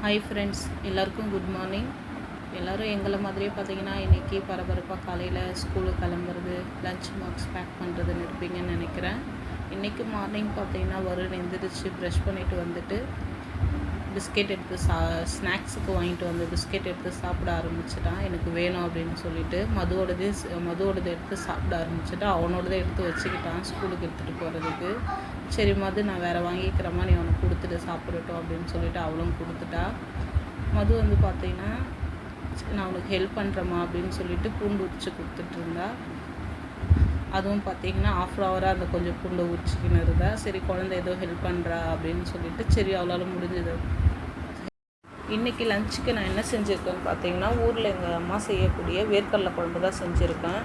Hi friends, எல்லாருக்கும் good morning. எல்லோரும் எங்களை மாதிரியே பார்த்தீங்கன்னா இன்றைக்கி பரபரப்பாக காலையில் ஸ்கூலுக்கு கிளம்புறது, லஞ்ச் பாக்ஸ் பேக் பண்ணுறதுன்னு இருப்பீங்கன்னு நினைக்கிறேன். இன்றைக்கி மார்னிங் பார்த்தீங்கன்னா வருண் எந்திரிச்சு ப்ரஷ் பண்ணிவிட்டு வந்துட்டு பிஸ்கெட் எடுத்து ஸ்நாக்ஸுக்கு வாங்கிட்டு வந்து பிஸ்கெட் எடுத்து சாப்பிட ஆரம்பிச்சிட்டான். எனக்கு வேணும் அப்படின்னு சொல்லிட்டு மதுவோடது எடுத்து சாப்பிட ஆரம்பிச்சுட்டு அவனோடதை எடுத்து வச்சுக்கிட்டான் ஸ்கூலுக்கு எடுத்துகிட்டு போகிறதுக்கு. சரி மது, நான் வேறு வாங்கிக்கிறேம்மா, நீ அவனுக்கு கொடுத்துட்டு சாப்பிடட்டும் அப்படின்னு சொல்லிட்டு அவளும் கொடுத்துட்டா. மது வந்து பார்த்தீங்கன்னா நான் அவனுக்கு ஹெல்ப் பண்ணுறேம்மா அப்படின்னு சொல்லிட்டு பூண்டு உரிச்சு கொடுத்துட்டு இருந்தா. அதுவும் பார்த்திங்கன்னா ஹாஃப்-ஹவராக அந்த கொஞ்சம் பூண்டை உரிச்சிக்கின்னு இருந்தா. சரி, குழந்தை ஏதோ ஹெல்ப் பண்ணுறா அப்படின்னு சொல்லிட்டு சரி அவளால் முடிஞ்சது. இன்றைக்கி லஞ்சுக்கு நான் என்ன செஞ்சுருக்கேன்னு பார்த்தீங்கன்னா, ஊரில் எங்கள் அம்மா செய்யக்கூடிய வேர்க்கடலை குழம்பு தான் செஞ்சுருக்கேன்.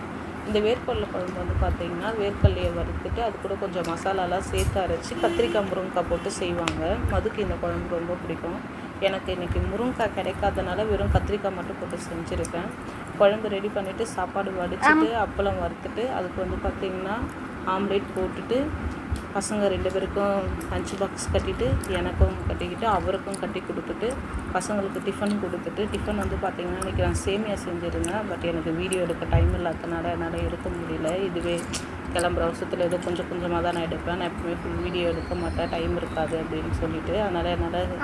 இந்த வேர்க்கடலை குழம்பு வந்து பார்த்திங்கன்னா வேர்க்கடலையை வறுத்துட்டு அது கூட கொஞ்சம் மசாலாலாம் சேர்த்து அரைச்சி கத்திரிக்காய் முருங்கைக்காய் போட்டு செய்வாங்க. மதுக்கு இந்த குழம்பு ரொம்ப பிடிக்கும். எனக்கு இன்றைக்கி முருங்கைக்காய் கிடைக்காதனால வெறும் கத்திரிக்காய் மட்டும் போட்டு செஞ்சுருக்கேன். குழம்பு ரெடி பண்ணிவிட்டு சாப்பாடு வடிச்சிட்டு அப்பளம் வறுத்துட்டு அதுக்கு வந்து பார்த்திங்கன்னா ஆம்லேட் போட்டுட்டு பசங்க 2 பேருக்கும் லஞ்ச் பாக்ஸ் கட்டிட்டு எனக்கும் கட்டிக்கிட்டு அவருக்கும் கட்டி கொடுத்துட்டு பசங்களுக்கு டிஃபன் கொடுத்துட்டு டிஃபன் வந்து பார்த்திங்கன்னா இன்றைக்கி நான் சேமியா செஞ்சுருந்தேன். பட் எனக்கு வீடியோ எடுக்க டைம் இல்லாதனால என்னால் எடுக்க முடியல. இதுவே கிளம்புற வருஷத்தில் ஏதோ கொஞ்சம் கொஞ்சமாக தான் நான் எடுப்பேன். நான் எப்பவுமே ஃபுல் வீடியோ எடுக்க மாட்டேன், டைம் இருக்காது அப்படின்னு சொல்லிட்டு. அதனால் என்னால்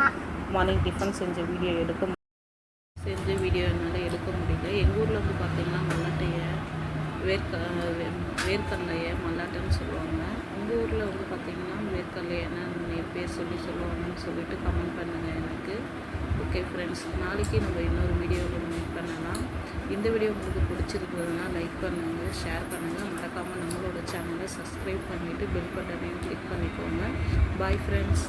மார்னிங் டிஃபன் செஞ்ச வீடியோ எடுக்க முடியல. எங்கள் ஊரில் வந்து பார்த்திங்கன்னா மல்லாட்டையை வேர்க்கடலையை மல்லாட்டைன்னு சொல்லுவாங்க. உங்கள் ஊரில் வந்து பார்த்திங்கன்னா வேர்க்கடலை என்ன பேர் சொல்லுவாங்கன்னு சொல்லிட்டு கமெண்ட் பண்ணுங்கள் எனக்கு. ஓகே ஃப்ரெண்ட்ஸ், நாளைக்கு நம்ம இன்னொரு வீடியோவில் மீட் பண்ணலாம். இந்த வீடியோ உங்களுக்கு பிடிச்சிருந்ததுன்னா லைக் பண்ணுங்கள், ஷேர் பண்ணுங்கள். மறக்காமல் நம்மளோட சேனலை சப்ஸ்கிரைப் பண்ணிவிட்டு பெல் பட்டனையும் கிளிக் பண்ணிக்கோங்க. Bye friends.